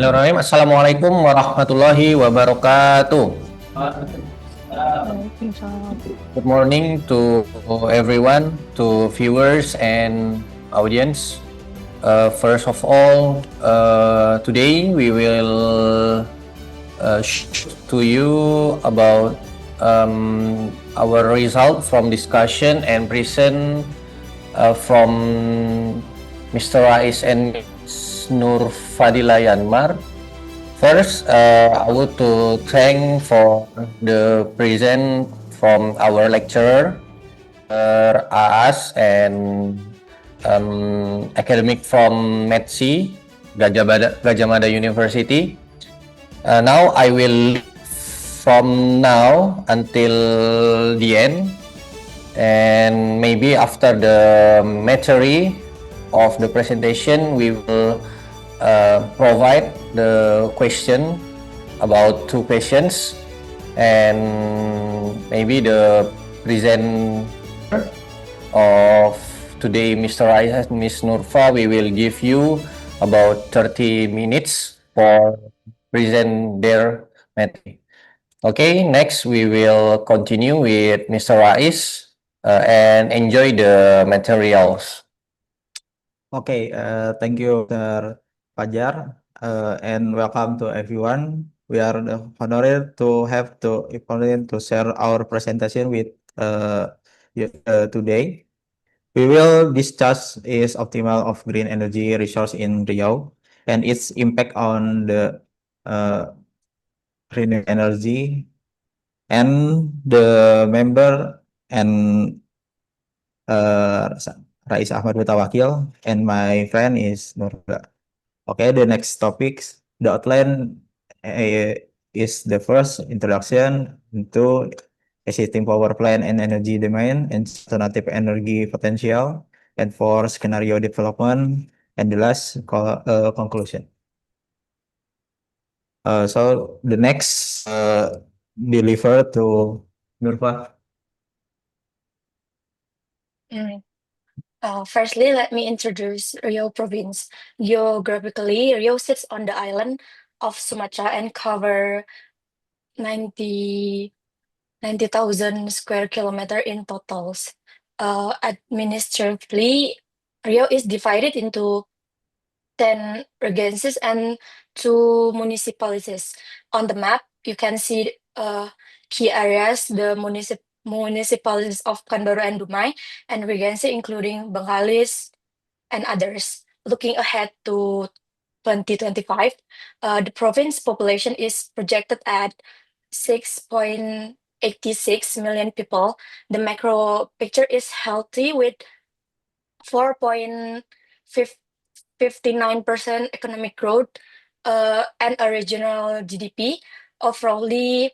Bismillahirrahmanirrahim. Assalamualaikum warahmatullahi wabarakatuh. Waalaikumsalam. Good morning to everyone, to viewers and audience. First of all, today we will show to you about our result from discussion and present from Mr. Rais and Ms. Nur Fadila Yanmar. First, I would to thank for the present from our lecturer, Aas, and academic from METSI, Gajah Mada University. Now I will from now until the end, and maybe after the material of the presentation, we will provide the question about two questions, and maybe the presenter of today, Mr. Rais and Ms. Nurfa, we will give you about 30 minutes for present their material. Okay, next we will continue with Mr. Rais and enjoy the materials. Okay, thank you, Mr. Fajar, and welcome to everyone. We are honored to have to share our presentation with you today. We will discuss is optimal of green energy resource in Riau and its impact on the renewable energy, and the member and Rais Ahmad Mutawakil, and my friend is Nurga. Okay, the next topics, the outline is the first introduction into existing power plant and energy demand and alternative energy potential, and for scenario development, and the last conclusion. So the next deliver to Nurfa. Firstly, let me introduce Riau Province. Geographically, Riau sits on the island of Sumatra and cover 90,000 square kilometer in totals. Administratively, Riau is divided into 10 regencies and 2 municipalities. On the map, you can see key areas, the municipalities of Kandoro and Dumai, and regency including Bengkalis and others. Looking ahead to 2025, the province population is projected at 6.86 million people. The macro picture is healthy with 4.59% economic growth and a regional GDP of roughly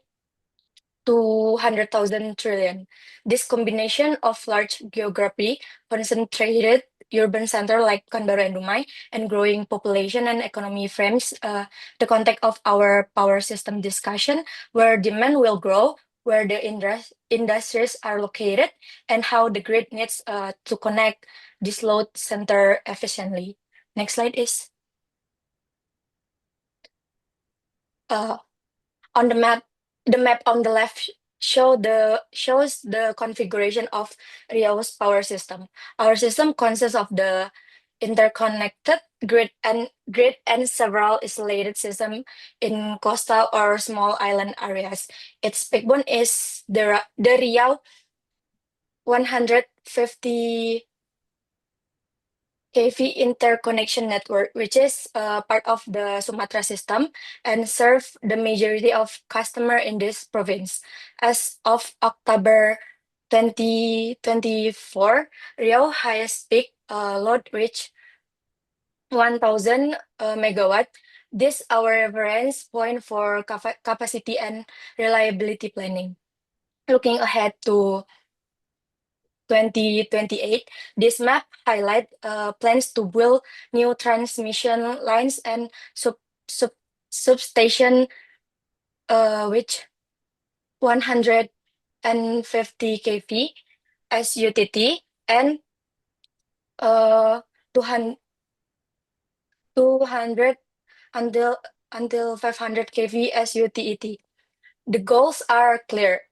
200,000 trillion. This combination of large geography, concentrated urban center like Kandoro and Dumai, and growing population and economy frames the context of our power system discussion, where demand will grow, where the industries are located, and how the grid needs to connect this load center efficiently. Next slide is. On the map on the left shows the configuration of Riau's power system. Our system consists of the interconnected grid and several isolated systems in coastal or small island areas. Its backbone is the Riau 150 kV interconnection network, which is part of the Sumatra system and serve the majority of customer in this province. As of October 2024, Riau highest peak load reached 1,000 megawatt. This our reference point for capacity and reliability planning. Looking ahead to 2028, this map highlight plans to build new transmission lines and substation which 150 kV SUTT and 200 until until 500 kV SUTET. The goals are clear,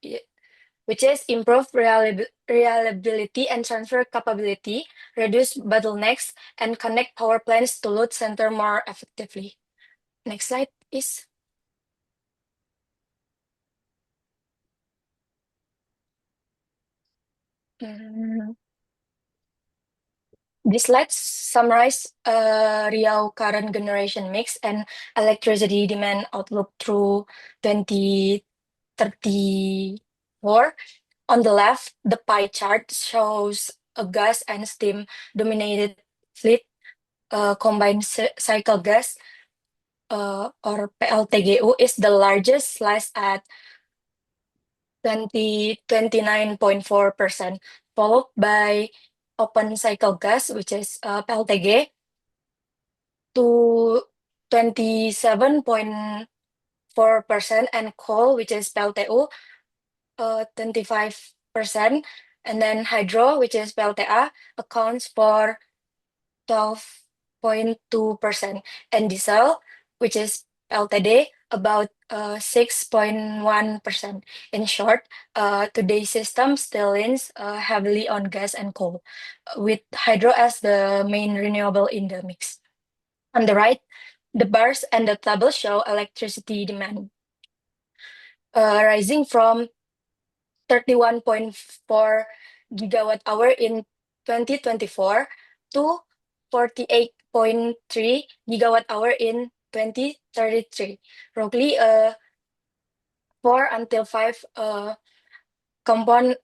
which is improve reliability and transfer capability, reduce bottlenecks, and connect power plants to load center more effectively. Next slide, please. This slide summarize Riau current generation mix and electricity demand outlook through 2034. On the left, the pie chart shows a gas and steam dominated fleet, combined cycle gas or PLTGU is the largest, slice at 29.4%, followed by open cycle gas, which is PLTG, to 27.4%, and coal, which is PLTU, 25%, and then hydro, which is PLTA, accounts for 12.2%, and diesel, which is LTD, about 6.1%. In short, today's system still leans heavily on gas and coal, with hydro as the main renewable in the mix. On the right, the bars and the table show electricity demand, rising from 31.4 gigawatt hour in 2024 to 48.3 gigawatt hour in 2033, roughly 4 until 5 compound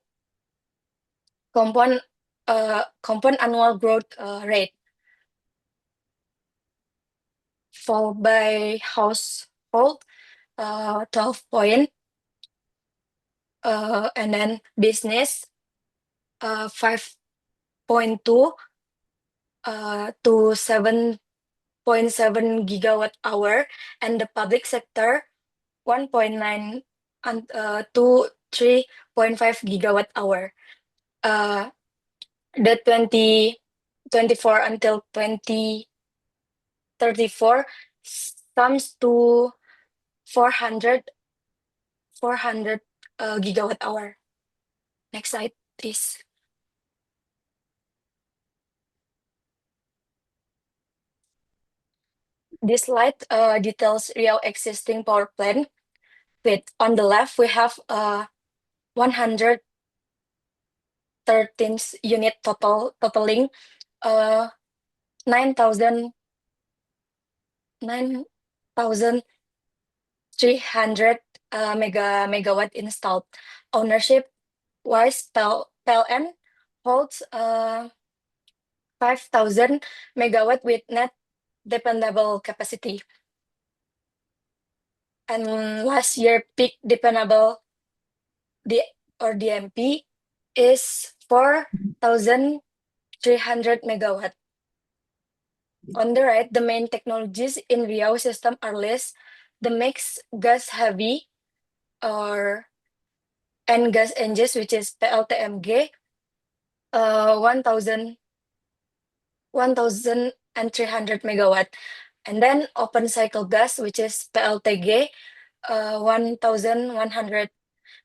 annual growth rate, followed by household 12 point, and then business 5.2 to 7.7 gigawatt hour, and the public sector 1.9 to 3.5 gigawatt hour. The 2024 until 2034 sums to 400 gigawatt hour. Next slide, please. This slide details Riau existing power plant. On the left, we have 113 unit totaling 9,300 megawatt installed. Ownership wise, PLN holds 5,000 megawatt with net dependable capacity. And last year peak dependable DMP is 4,300 megawatt. On the right, the main technologies in Riau system are list the mixed gas heavy and gas engines, which is PLTMG, 1,300 megawatt, and then open cycle gas, which is PLTG, 1,100,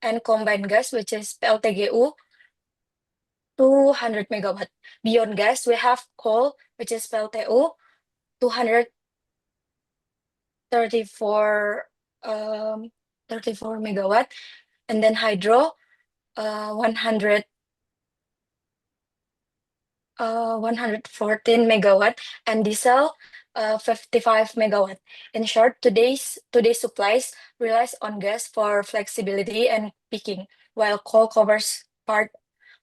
and combined gas, which is PLTGU, 200 megawatt. Beyond gas, we have coal, which is PLTU, 234 megawatt, and then hydro, 114 megawatt, and diesel 55 megawatt. In short, today's supplies relies on gas for flexibility and peaking, while coal covers part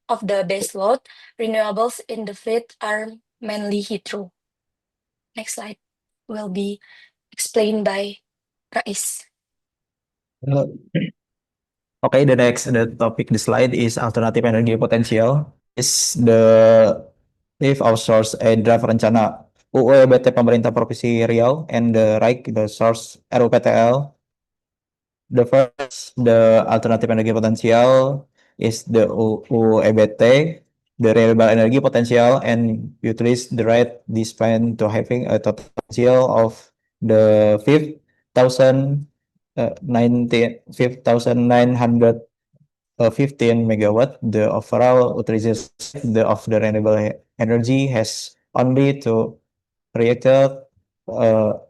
of the base load. Renewables in the fleet are mainly hydro. Next slide will be explained by Rais. Okay, the topic the slide is alternative energy potential. Is the if outsource draft rencana UU EBT Pemerintah Provinsi Riau, and the right the source RUPTL. The first, the alternative energy potential is the UU EBT, the renewable energy potential, and utilize the right this plan to having a total potential of the fifth 5,915 megawatt, the overall utilization of the renewable energy has only to reactor 15%.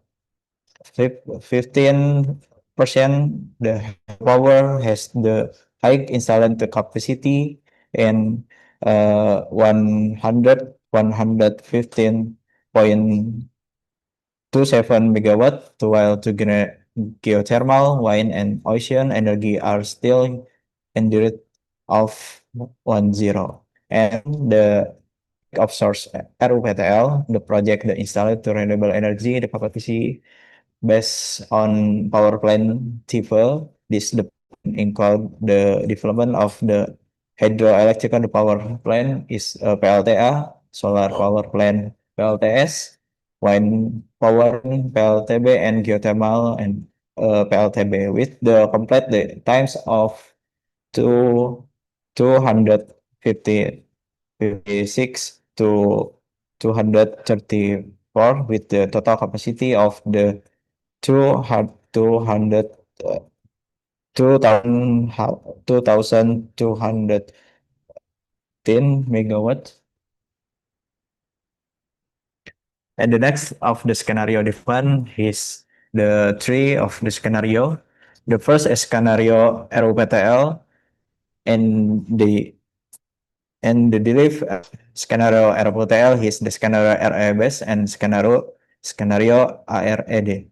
The power has the high installed capacity and 115.27 megawatt, while to geothermal, wind, and ocean energy are still in the rate of 10. And the of source RUPTL, the project that installed to renewable energy, the capacity based on power plant TIFL. This include the development of the hydroelectric power plant is PLTA, solar power plant PLTS, wind power PLTB, and geothermal and PLTB with the complete the times of two 250 56 to 234 with the total capacity of the 200 2210 megawatt. And the next of the scenario defined is the three of the scenario. The first is scenario RUPTL and the belief scenario RUPTL is the scenario RABS and scenario ARED.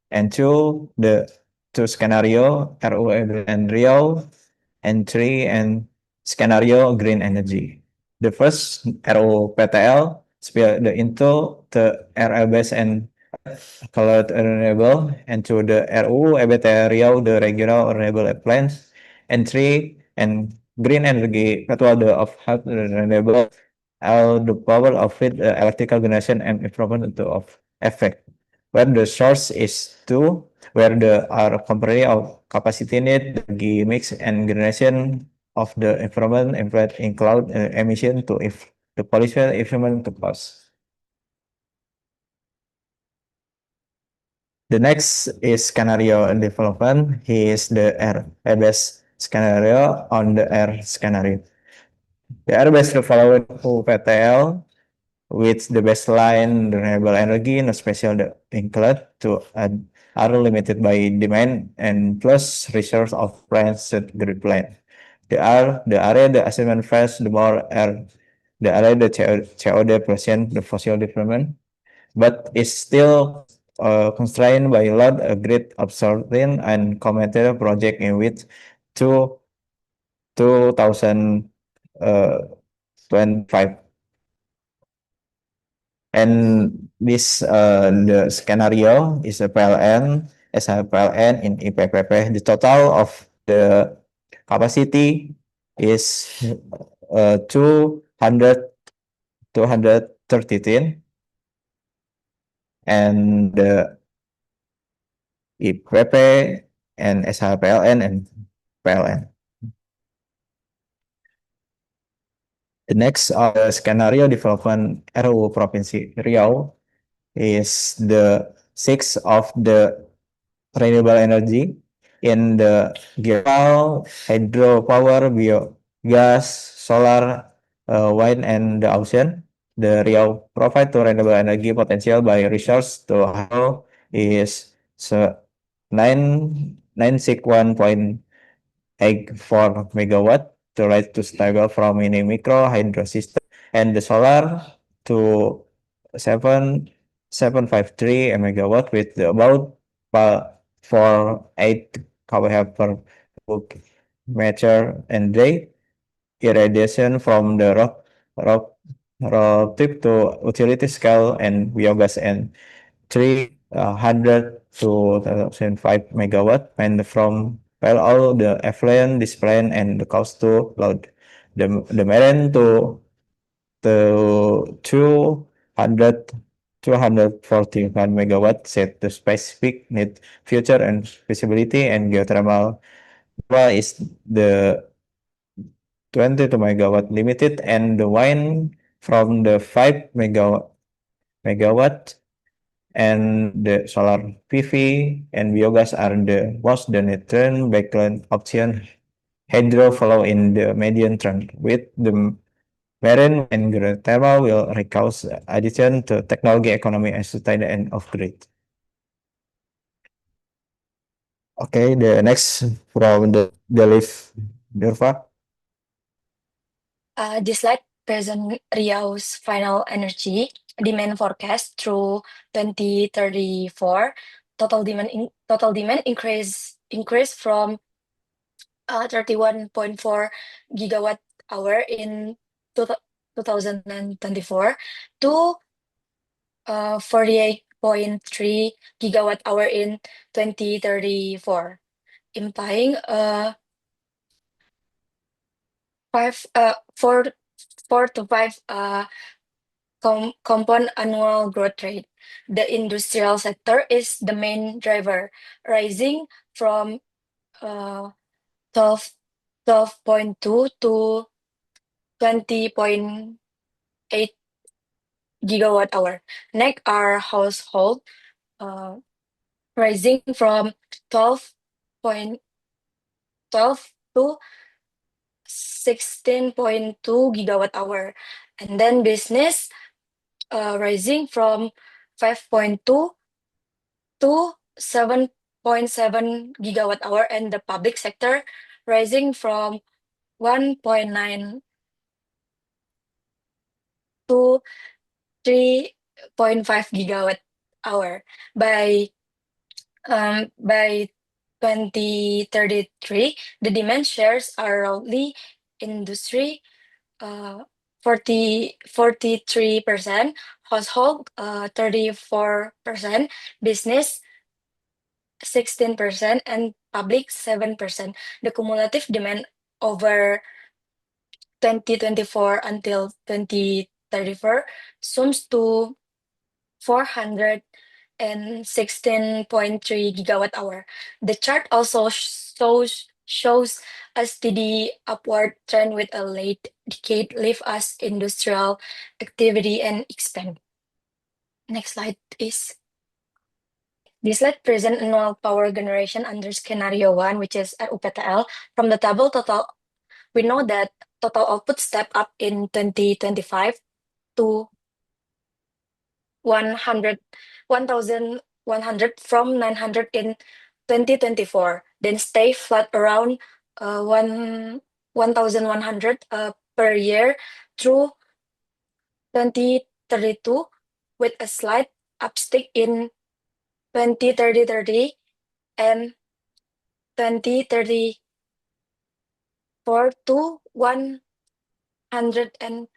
And the two scenario RUEB and real, and three and scenario green energy. The first RUPTL spill the into the RABS and colored renewable, and to the RU EBT Riau the regional renewable plants, and three and green energy total the of half renewable all the power of it electrical generation and improvement to of effect where the source is two, where the are company of capacity need the mix and generation of the environment in cloud emission to if the pollution emission to cost. The next is scenario development. He is the air-based scenario on the air scenario. The air-based following UPTL with the baseline renewable energy, no special include to are limited by demand and plus resource of plants set grid plan. The area the assessment phase the more are the area the COD percent the fossil development, but is still constrained by load grid absorption and committed project in which two 2025. And this the scenario is a PLN as a PLN in IPPP. The total of the capacity is 200 213, and the IPP and SHPLN and PLN. The next scenario development RU Provinsi Riau is the six of the renewable energy in the geothermal, hydropower, biogas, solar, wind, and the ocean. The Riau provide to renewable energy potential by resource to how is 961.84 megawatt to right to stable from mini micro hydro system, and the solar to 753 megawatt with about 48 kWh per meter and day irradiation from the rock tip to utility scale and biogas and 300 to 1005 megawatt and from all the effluent display and the cost to load the marine to 200 241 megawatt set the specific need future and visibility, and geothermal is the 22 megawatt limited, and the wind from the 5 megawatt and the solar PV and biogas are the most dominant background option. Hydro follow in the median trend, with the marine and geothermal will require addition to technology economy as to the end of grid. Okay, the next from the list, Durva. This slide presents Riau's final energy demand forecast through 2034. Total demand increase from 31.4 gigawatt hour in 2024 to 48.3 gigawatt hour in 2034, implying a 4 to 5 compound annual growth rate. The industrial sector is the main driver, rising from 12.2 to 20.8 gigawatt hour. Next are household, rising from 12.12 to 16.2 gigawatt hour. And then business, rising from 5.2 to 7.7 gigawatt hour, and the public sector rising from 1.9 to 3.5 gigawatt hour. By 2033, the demand shares are roughly industry 43%, household 34%, business 16%, and public 7%. The cumulative demand over 2024 until 2034 sums to 416.3 gigawatt hour. The chart also shows a steady upward trend with a late decade lift as industrial activity and expand. Next slide, please. This slide presents annual power generation under scenario 1, which is RUPTL. From the table total, we know that total output step up in 2025 to 1,100 from 900 in 2024, then stay flat around 1,100 per year through 2032, with a slight upstick in 2030 and 2034 to 100 and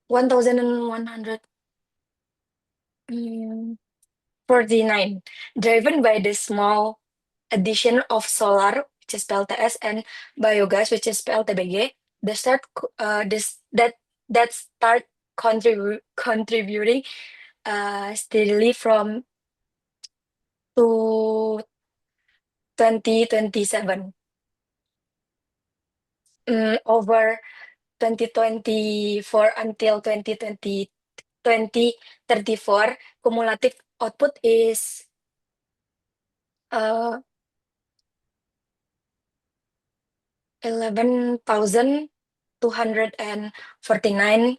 1,100. 49, driven by the small addition of solar, which is PLTS, and biogas, which is PLTBG. The start that start contributing steadily from to 2027. Over 2024 until 2034, cumulative output is 11,249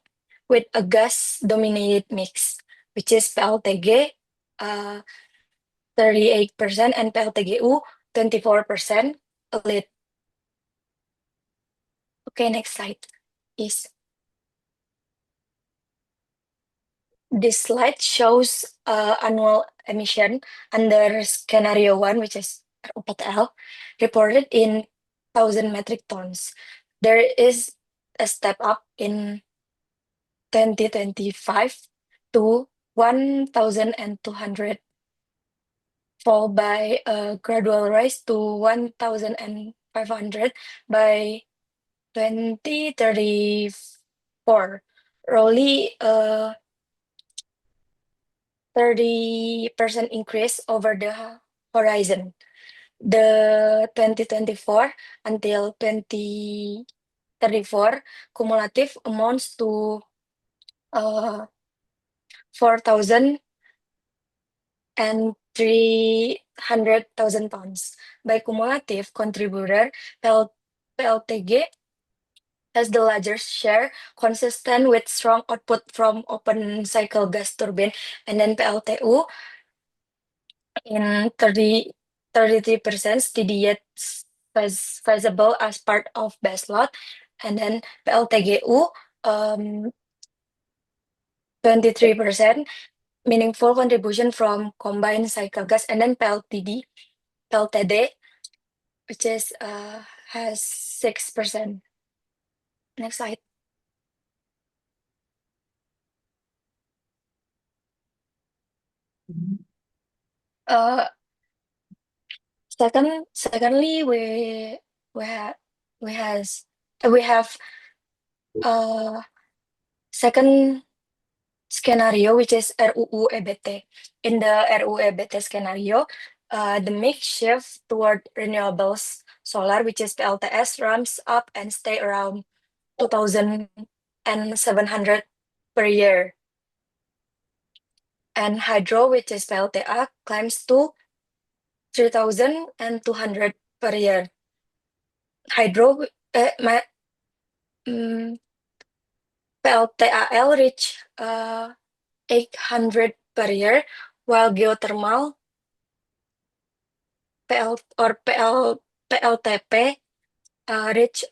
with a gas dominated mix, which is PLTG 38% and PLTGU 24% lit. Okay, next slide, please. This slide shows annual emission under scenario 1, which is RUPTL, reported in 1,000 metric tons. There is a step up in 2025 to 1,200, followed by a gradual rise to 1,500 by 2034. Roughly 30% increase over the horizon. The 2024 until 2034 cumulative amounts to 4,000 and 300,000 tons. By cumulative contributor, PLTG has the largest share, consistent with strong output from open cycle gas turbine, and then PLTU in 33% steady yet visible as part of baseload, and then PLTGU 23% meaningful contribution from combined cycle gas, and then PLTD, which is has 6%. Next slide. Uh, secondly, we have we has we have second scenario, which is RUU EBT. In the RUU EBT scenario, the mix shift toward renewables solar, which is PLTS, ramps up and stay around 2,700 per year. And hydro, which is PLTA, climbs to 3,200 per year. Hydro, PLTAL reach 800 per year, while geothermal PLTP reach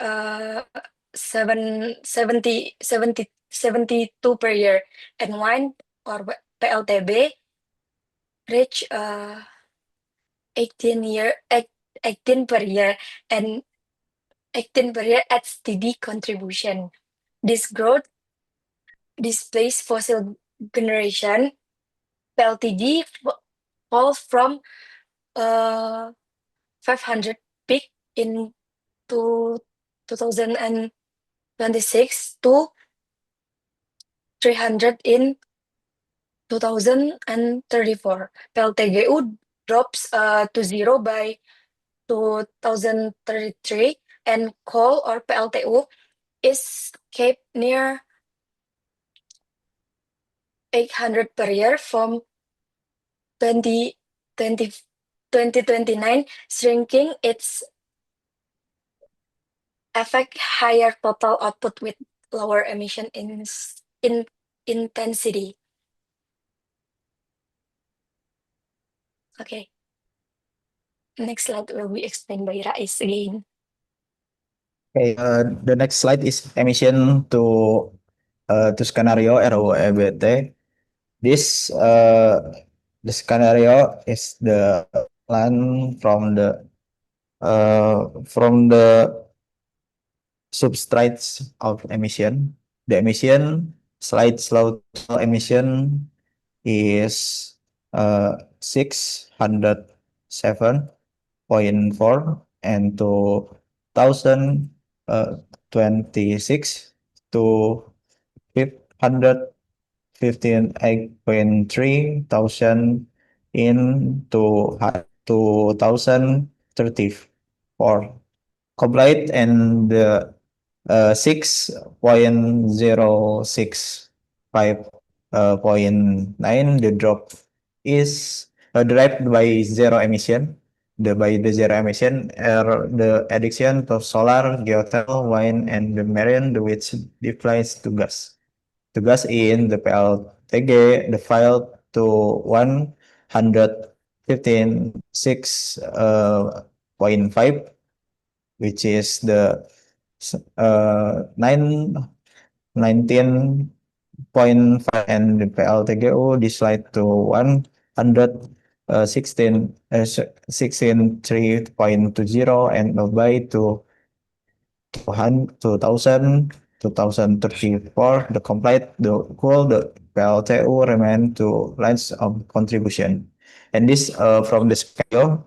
72 per year, and wind or PLTB reach 18 per year, and 18 per year at steady contribution. This growth displays fossil generation. PLTG falls from 500 peak in 2026 to 300 in 2034. PLTGU drops to zero by 2033, and coal or PLTU is kept near 800 per year from 2029, shrinking its effect higher total output with lower emission in intensity. Okay. Next slide will be explained by Rais again. Okay, the next slide is emission to scenario RUU EBT. This the scenario is the plan from the substrates of emission. The emission slow emission is 607.4, and 2026 to 515.8.3 thousand in 2034. Complete, and the 6.065.9, the drop is derived by zero emission. The zero emission are the addition of solar, geothermal, wind, and the marine, which applies to gas. The gas in the PLTG, the file to 115.6.5, which is the 19.5, and the PLTGO slide to 16.3.20, and by to 2034, the complete the goal the PLTU remain to lines of contribution. And this from the scale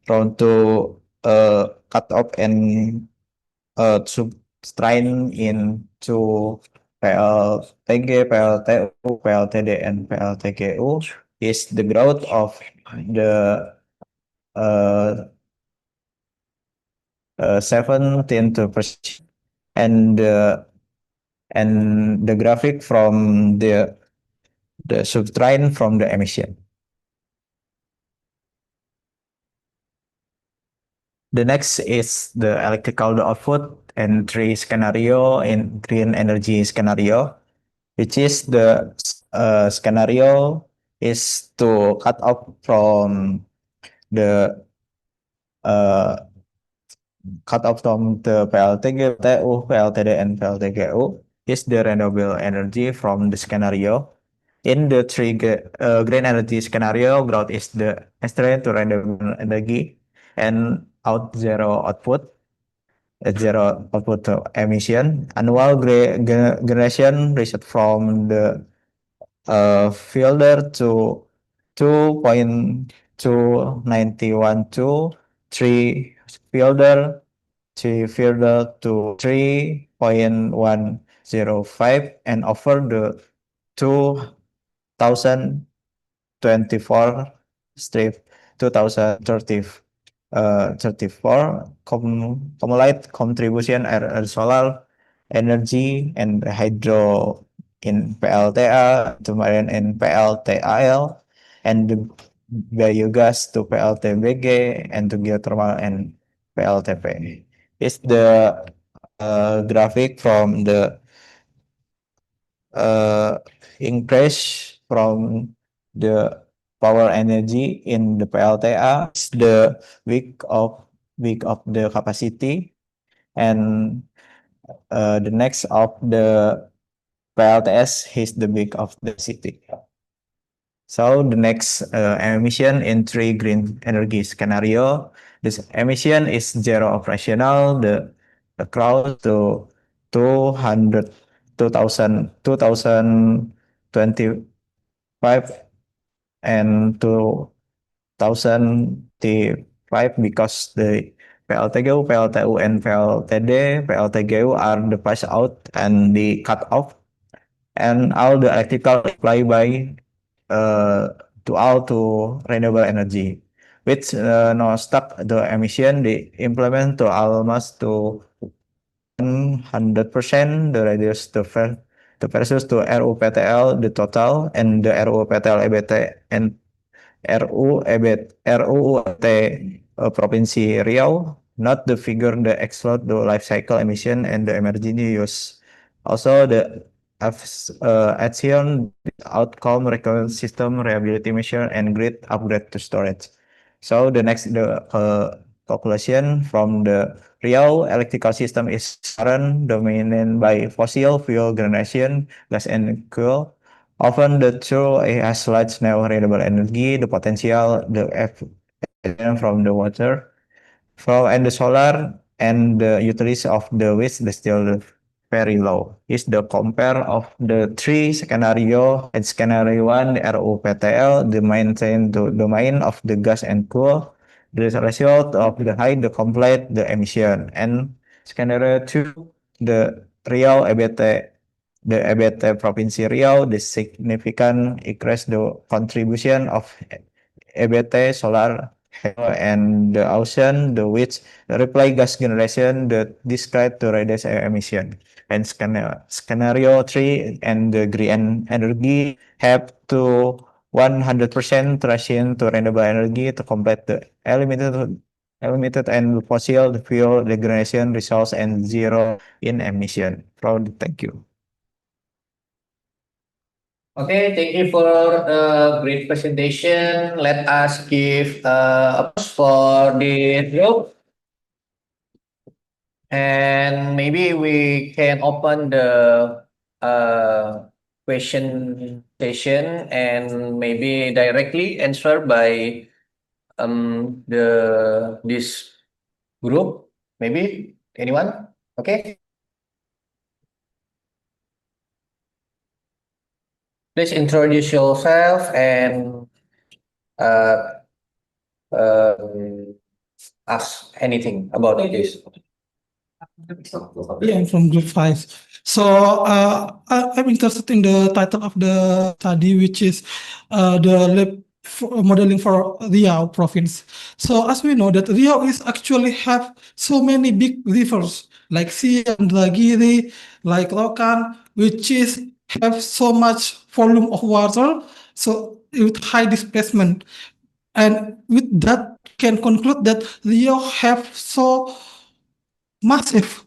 from to cut off and subtrain into PLTG, PLTU, PLTD, and PLTGU is the growth of the 17%, and the graphic from the subtrain from the emission. The next is the electrical output and three scenario in green energy scenario, which is the scenario is to cut off from the uh, cut off from the PLTG, PLTU, PLTD, and PLTGU is the renewable energy from the scenario. In the three green energy scenario, growth is the estimate to renewable energy and out zero output, zero output to emission. Annual generation reset from the filter to 2.2912, 3 filter to 3.105, and over the 2024 strip 2030 34 cumulate contribution air solar energy and hydro in PLTA, kemarin in PLTAL, and the biogas to PLTBG and to geothermal and PLTP. Is the graphic from the uh, increase from the power energy in the PLTA is the week of the capacity, and the next of the PLTS is the week of the city. So the next emission in three green energy scenario, this emission is zero operational, the crowd to 200, 2025 and 2005 because the PLTGU, PLTU, and PLTD, PLTGU are the pass out and the cut off, and all the electrical supply by to all to renewable energy, which no stop the emission they implement to almost to 100% the radius the versus to RUPTL the total, and the RUPTL EBT and RUU EBT Provinsi Riau, not the figure the exclude the life cycle emission and the emergency use. Also the action outcome recovery system reliability measure and grid upgrade to storage. So the next the calculation from the Riau electrical system is current dominated by fossil fuel generation, gas and coal. Often the two has large now renewable energy, the potential, the from the water flow and the solar and the utilities of the waste is still very low. Is the compare of the three scenario and scenario one RUPTL, the maintain the domain of the gas and coal, the result of the high the complete the emission, and scenario two the Riau EBT, the EBT Provinsi Riau, the significant increase the contribution of EBT solar and the ocean, the which reply gas generation that describe to reduce emission. And scenario three and the green energy have to 100% transition to renewable energy to complete the eliminated and fossil fuel degradation results and zero in emission. Proud, thank you. Okay, thank you for great presentation. Let us give applause for the group, and maybe we can open the question session and maybe directly answer by this group. Maybe anyone? Okay. Please introduce yourself and uh, ask anything about this. Yeah, I'm from Group 5. So I'm interested in the title of the study, which is the lab modeling for Riau province. So as we know that Riau is actually have so many big rivers like Siam, Dragiri, like Lokan, which is have so much volume of water, so with high displacement. And with that can conclude that Riau have so massive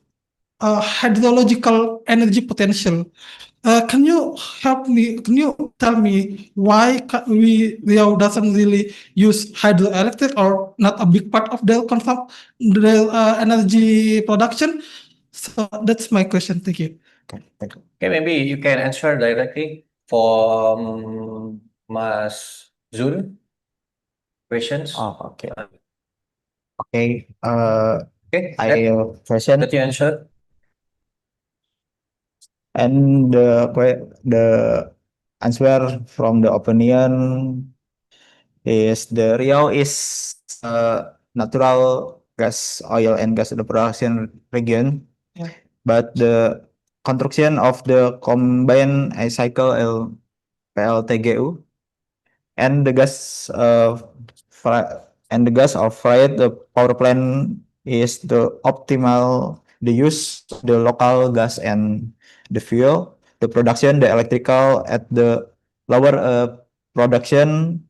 hydrological energy potential. Can you help me? Can you tell me why Riau doesn't really use hydroelectric or not a big part of the energy production? So that's my question. Thank you. Okay, thank you. Okay, maybe you can answer directly for Mas Zul questions. Oh, okay. Uh, Okay, Okay, I question that you answer. and the answer from the opinion is the Riau is a natural gas, oil and gas production region, Yeah. but the construction of the combined cycle PLTGU and the gas of fried the power plant is the optimal the use of the local gas and the fuel, the production, the electrical at the lower production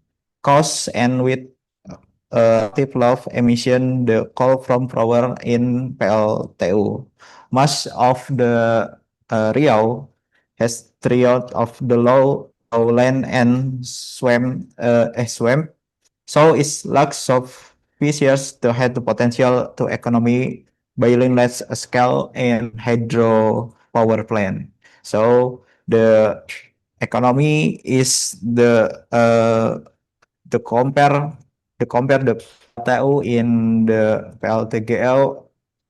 costs and with active low emission the coal from power in PLTU. Much of the Riau has throughout of the lowland and swamp, so it's lots of features to have the potential to economy building less scale and hydro power plant. So the economy is the compare the PLTU in the PLTGL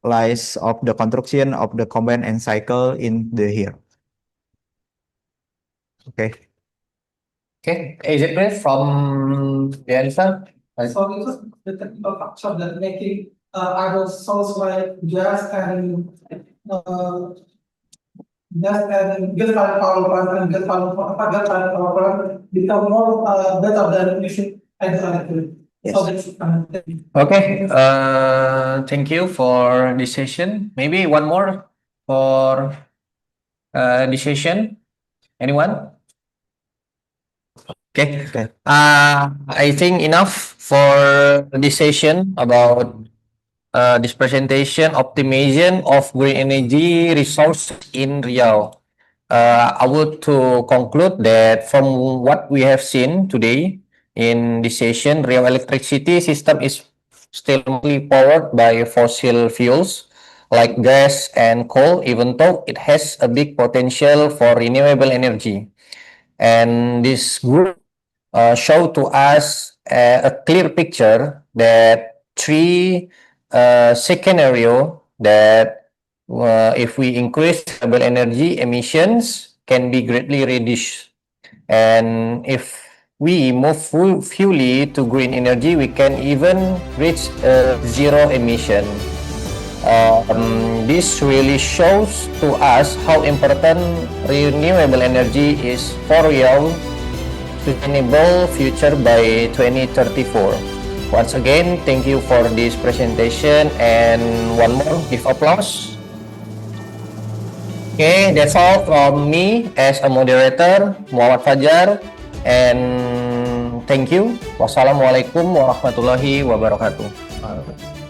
lies of the construction of the combined and cycle in the here. Okay. Okay, is it clear from the answer? So it was the technical factor that making other source like gas and gas-fired power plant and gas-fired power plant become more better than using hydroelectric. So that's Okay, thank you for this session. Maybe one more for this session. Anyone? Okay. Okay. I think enough for this session about this presentation optimization of green energy resources in Riau. I would to conclude that from what we have seen today in this session, Riau electricity system is still mostly powered by fossil fuels like gas and coal, even though it has a big potential for renewable energy. And this group show to us a clear picture that three scenario that if we increase renewable energy emissions can be greatly reduced, and if we move fully to green energy, we can even reach zero emission. This really shows to us how important renewable energy is for Riau sustainable future by 2034. Once again, thank you for this presentation, and one more, give applause. Okay, that's all from me as a moderator, Muhammad Fajar, and thank you. Wassalamualaikum warahmatullahi wabarakatuh.